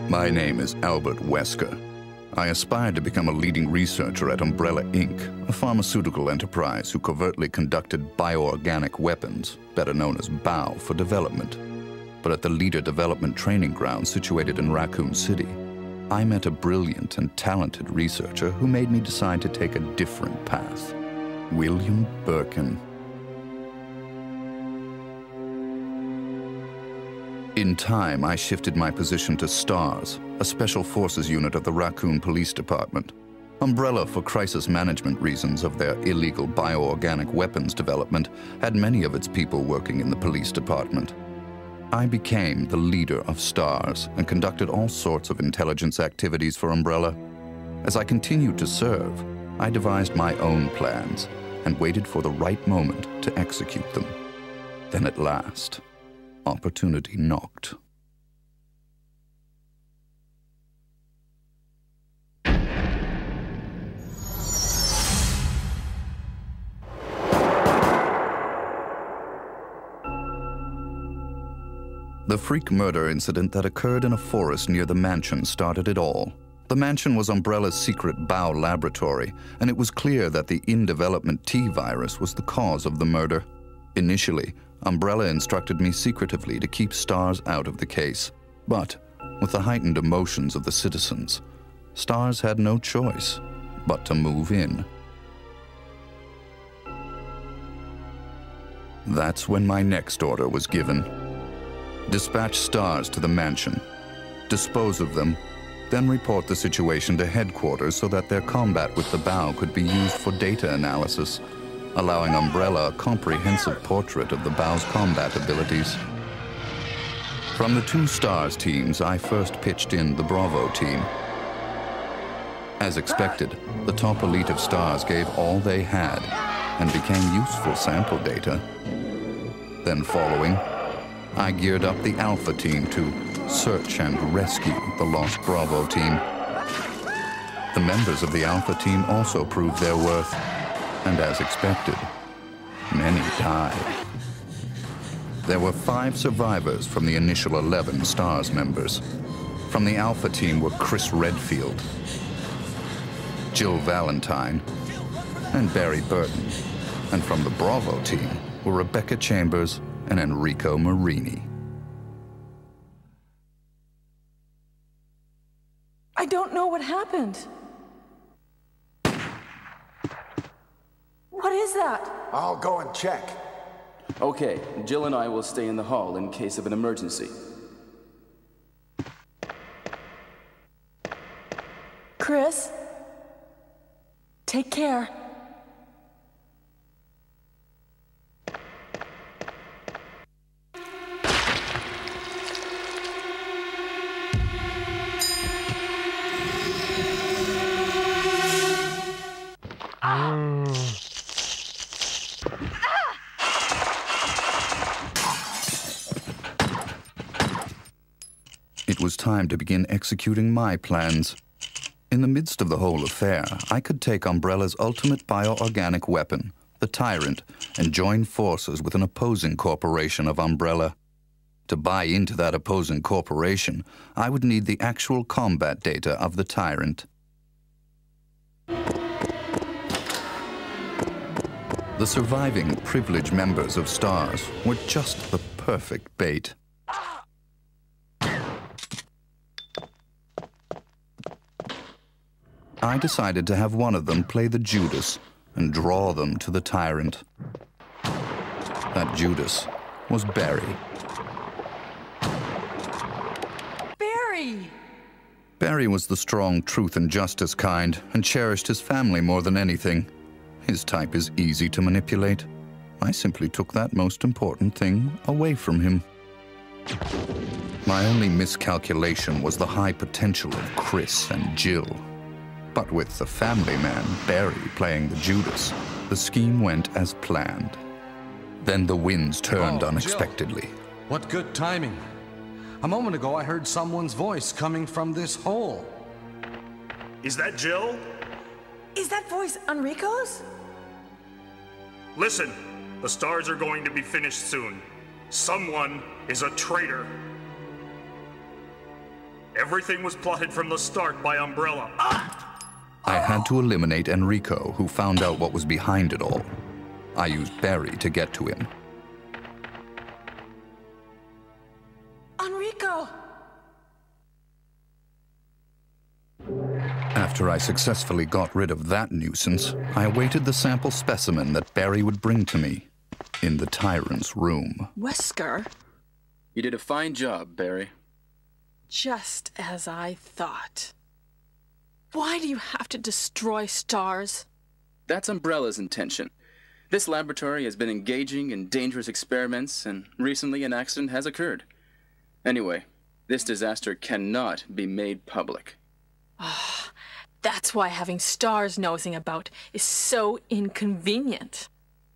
My name is Albert Wesker. I aspired to become a leading researcher at Umbrella Inc., a pharmaceutical enterprise who covertly conducted bioorganic weapons, better known as BOW, for development. But at the Leader Development Training Ground situated in Raccoon City, I met a brilliant and talented researcher who made me decide to take a different path. William Birkin. In time, I shifted my position to STARS, a special forces unit of the Raccoon Police Department. Umbrella, for crisis management reasons of their illegal bioorganic weapons development, had many of its people working in the police department. I became the leader of STARS and conducted all sorts of intelligence activities for Umbrella. As I continued to serve, I devised my own plans and waited for the right moment to execute them. Then at last, opportunity knocked. The freak murder incident that occurred in a forest near the mansion started it all. The mansion was Umbrella's secret BOW laboratory, and it was clear that the in-development T virus was the cause of the murder. Initially, Umbrella instructed me secretively to keep STARS out of the case. But, with the heightened emotions of the citizens, STARS had no choice but to move in. That's when my next order was given. Dispatch STARS to the mansion, dispose of them, then report the situation to headquarters so that their combat with the BOW could be used for data analysis, allowing Umbrella a comprehensive portrait of the BOW's combat abilities. From the two STARS teams, I first pitched in the Bravo team. As expected, the top elite of STARS gave all they had and became useful sample data. Then following, I geared up the Alpha team to search and rescue the lost Bravo team. The members of the Alpha team also proved their worth. And as expected, many died. There were 5 survivors from the initial 11 STARS members. From the Alpha team were Chris Redfield, Jill Valentine, and Barry Burton. And from the Bravo team were Rebecca Chambers and Enrico Marini. I don't know what happened. What is that? I'll go and check. Okay, Jill and I will stay in the hall in case of an emergency. Chris? Take care. It was time to begin executing my plans. In the midst of the whole affair, I could take Umbrella's ultimate bioorganic weapon, the Tyrant, and join forces with an opposing corporation of Umbrella. To buy into that opposing corporation, I would need the actual combat data of the Tyrant. The surviving privileged members of STARS were just the perfect bait. I decided to have one of them play the Judas and draw them to the Tyrant. That Judas was Barry. Barry! Barry was the strong truth and justice kind and cherished his family more than anything. His type is easy to manipulate. I simply took that most important thing away from him. My only miscalculation was the high potential of Chris and Jill. But with the family man, Barry, playing the Judas, the scheme went as planned. Then the winds turned unexpectedly. Jill. What good timing. A moment ago, I heard someone's voice coming from this hole. Is that Jill? Is that voice Enrico's? Listen, the stars are going to be finished soon. Someone is a traitor. Everything was plotted from the start by Umbrella. I had to eliminate Enrico, who found out what was behind it all. I used Barry to get to him. Enrico! After I successfully got rid of that nuisance, I awaited the sample specimen that Barry would bring to me in the Tyrant's room. Wesker? You did a fine job, Barry. Just as I thought. Why do you have to destroy stars? That's Umbrella's intention. This laboratory has been engaging in dangerous experiments, and recently an accident has occurred. Anyway, this disaster cannot be made public. That's why having stars nosing about is so inconvenient.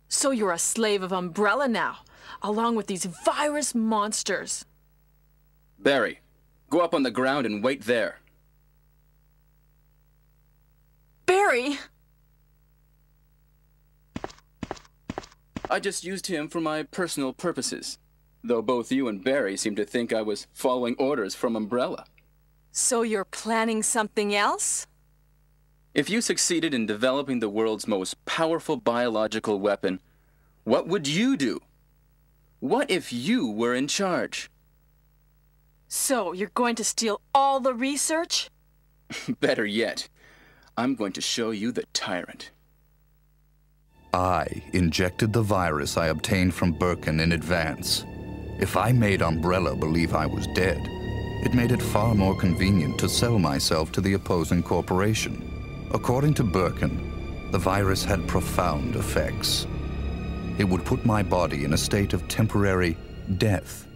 So you're a slave of Umbrella now, along with these virus monsters. Barry, go up on the ground and wait there. Barry! I just used him for my personal purposes, though both you and Barry seem to think I was following orders from Umbrella. So you're planning something else? If you succeeded in developing the world's most powerful biological weapon, what would you do? What if you were in charge? So you're going to steal all the research? Better yet, I'm going to show you the Tyrant. I injected the virus I obtained from Birkin in advance. If I made Umbrella believe I was dead, it made it far more convenient to sell myself to the opposing corporation. According to Birkin, the virus had profound effects. It would put my body in a state of temporary death.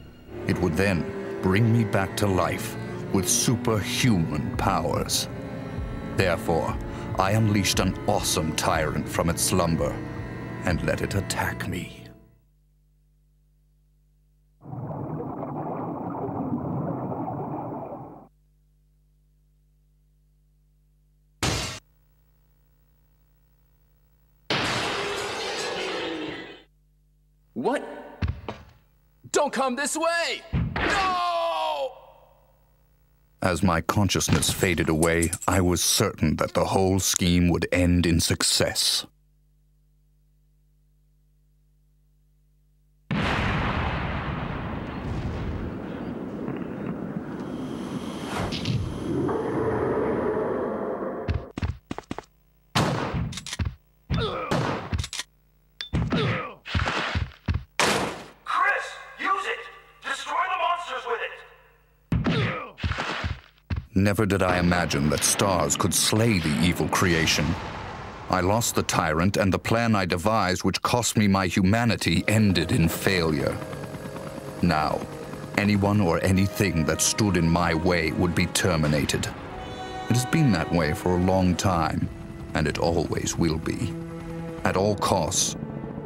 It would then bring me back to life with superhuman powers. Therefore, I unleashed an awesome tyrant from its slumber and let it attack me. What? Don't come this way! No! As my consciousness faded away, I was certain that the whole scheme would end in success. Never did I imagine that stars could slay the evil creation. I lost the tyrant, and the plan I devised, which cost me my humanity, ended in failure. Now, anyone or anything that stood in my way would be terminated. It has been that way for a long time, and it always will be. At all costs,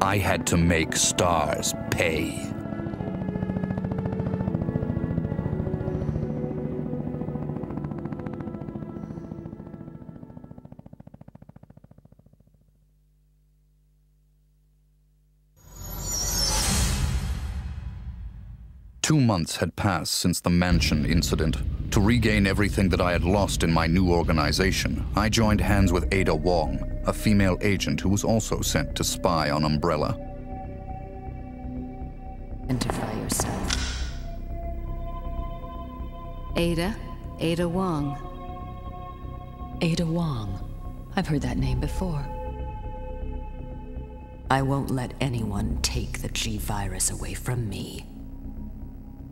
I had to make stars pay. Two months had passed since the mansion incident. To regain everything that I had lost in my new organization, I joined hands with Ada Wong, a female agent who was also sent to spy on Umbrella. Identify yourself. Ada Wong. Ada Wong. I've heard that name before. I won't let anyone take the G-Virus away from me.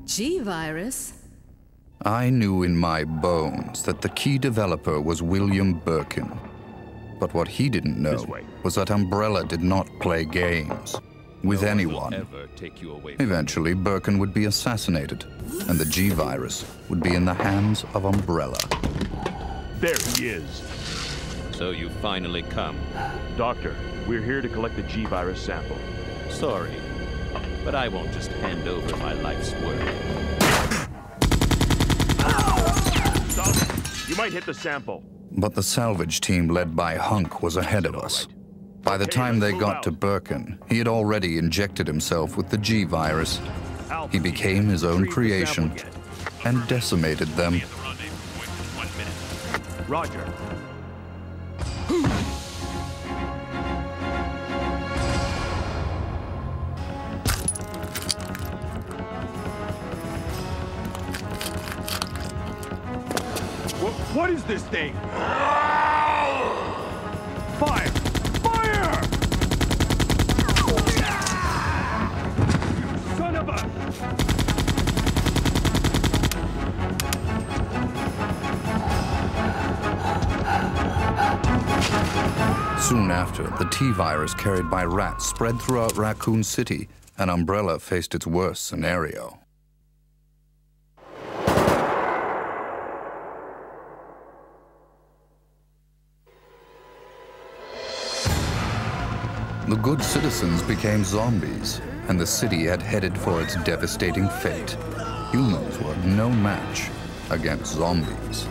G-Virus? I knew in my bones that the key developer was William Birkin. But what he didn't know was that Umbrella did not play games with anyone. Eventually, Birkin would be assassinated, and the G-Virus would be in the hands of Umbrella. There he is. So you finally come. Doctor, we're here to collect the G-Virus sample. Sorry, but I won't just hand over my life's work. Stop it! You might hit the sample. But the salvage team led by Hunk was ahead of us. By the time they got to Birkin, he had already injected himself with the G-Virus. He became his own creation and decimated them Roger. What is this thing? Fire! Fire! Son of a... Soon after, the T-virus carried by rats spread throughout Raccoon City, and Umbrella faced its worst scenario. The good citizens became zombies, and the city had headed for its devastating fate. Humans were no match against zombies.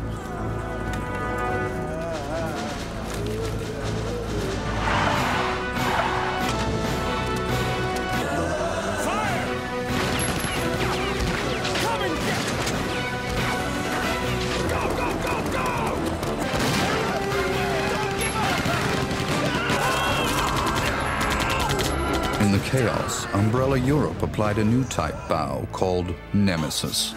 In the chaos, Umbrella Europe applied a new type bow called Nemesis.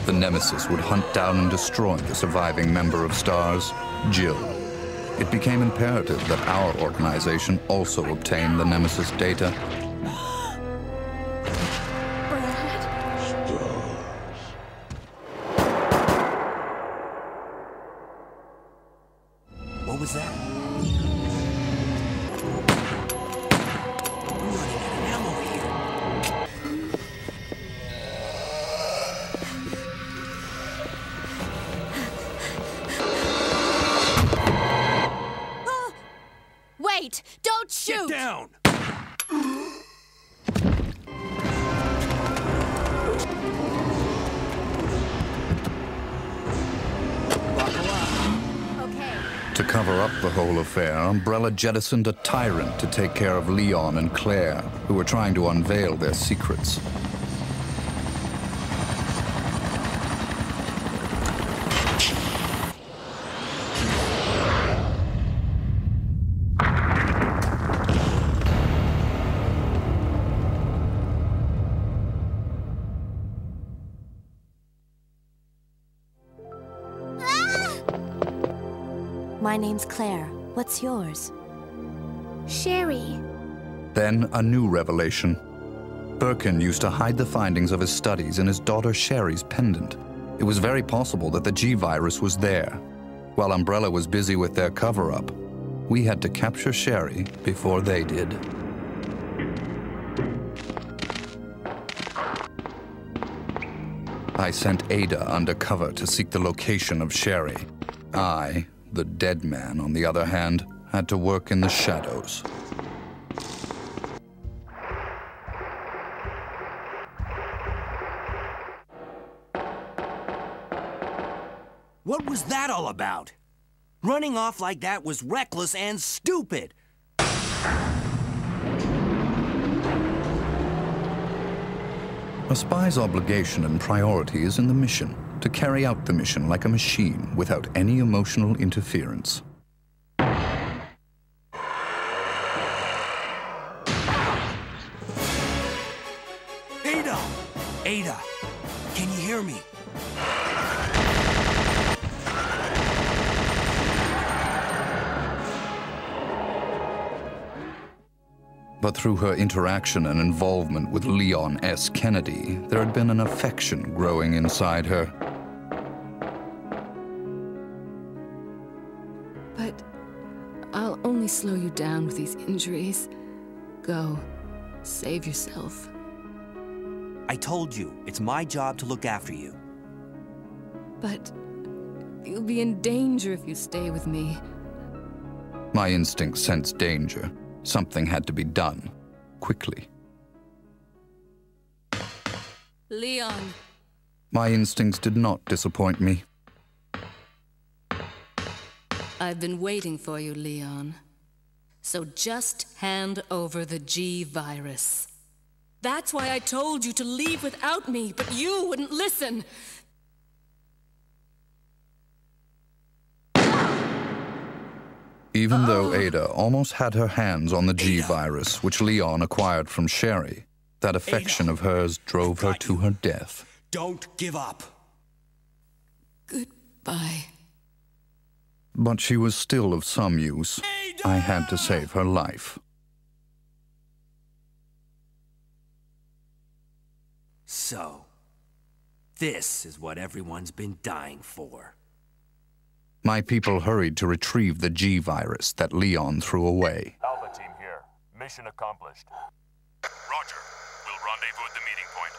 The Nemesis would hunt down and destroy the surviving member of STARS, Jill. It became imperative that our organization also obtain the Nemesis data. What was that? Wait! Don't shoot! Get down! To cover up the whole affair, Umbrella jettisoned a tyrant to take care of Leon and Claire, who were trying to unveil their secrets. My name's Claire. What's yours? Sherry. Then a new revelation. Birkin used to hide the findings of his studies in his daughter Sherry's pendant. It was very possible that the G-virus was there. While Umbrella was busy with their cover-up, we had to capture Sherry before they did. I sent Ada undercover to seek the location of Sherry. I, the dead man, on the other hand, had to work in the shadows. What was that all about? Running off like that was reckless and stupid. A spy's obligation and priority is in the mission, to carry out the mission like a machine without any emotional interference. Ada! Ada! Can you hear me? But through her interaction and involvement with Leon S. Kennedy, there had been an affection growing inside her. But I'll only slow you down with these injuries. Go. Save yourself. I told you, it's my job to look after you. But you'll be in danger if you stay with me. My instincts sensed danger. Something had to be done, quickly. Leon. My instincts did not disappoint me. I've been waiting for you, Leon. So just hand over the G-virus. That's why I told you to leave without me, but you wouldn't listen. Even though Ada almost had her hands on the G-Virus, which Leon acquired from Sherry, that affection of hers drove her to her death. Don't give up. Goodbye. But she was still of some use. I had to save her life. So, this is what everyone's been dying for. My people hurried to retrieve the G-Virus that Leon threw away. Alpha team here. Mission accomplished. Roger. We'll rendezvous at the meeting point.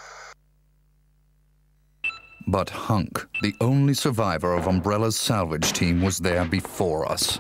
But Hunk, the only survivor of Umbrella's salvage team, was there before us.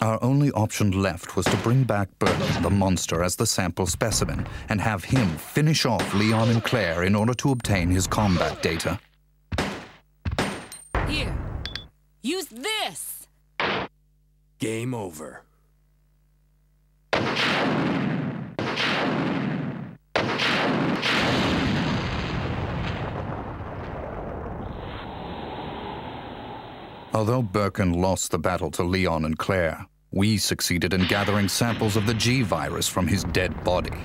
Our only option left was to bring back Birkin, the monster, as the sample specimen, and have him finish off Leon and Claire in order to obtain his combat data. Here. Use this! Game over. Although Birkin lost the battle to Leon and Claire, we succeeded in gathering samples of the G-Virus from his dead body.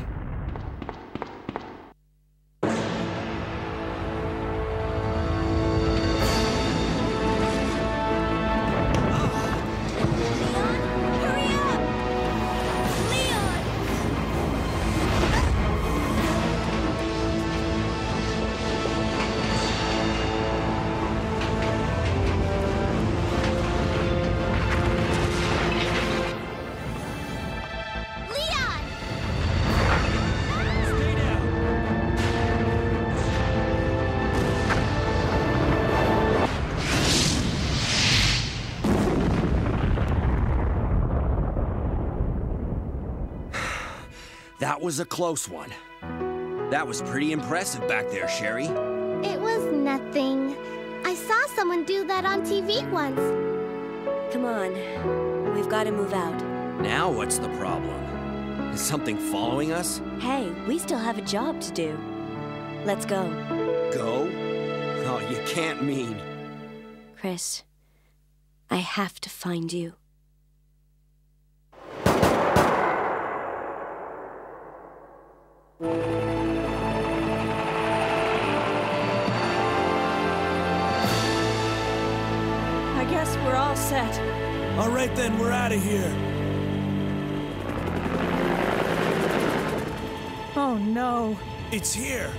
That was a close one. That was pretty impressive back there, Sherry. It was nothing. I saw someone do that on TV once. Come on. We've got to move out. Now what's the problem? Is something following us? Hey, we still have a job to do. Let's go. Go? Oh, you can't mean... Chris, I have to find you. I guess we're all set. All right then, we're out of here. Oh no. It's here.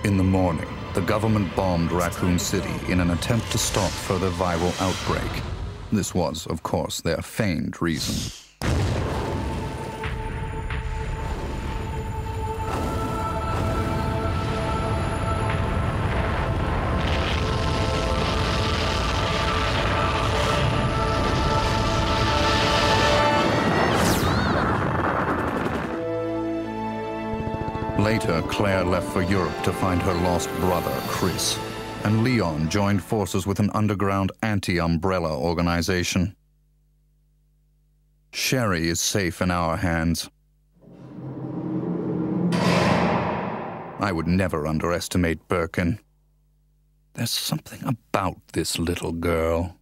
In the morning, the government bombed Raccoon City in an attempt to stop further viral outbreak. This was, of course, their feigned reason. Later, Claire left for Europe to find her lost brother, Chris, and Leon joined forces with an underground anti-Umbrella organization. Sherry is safe in our hands. I would never underestimate Birkin. There's something about this little girl.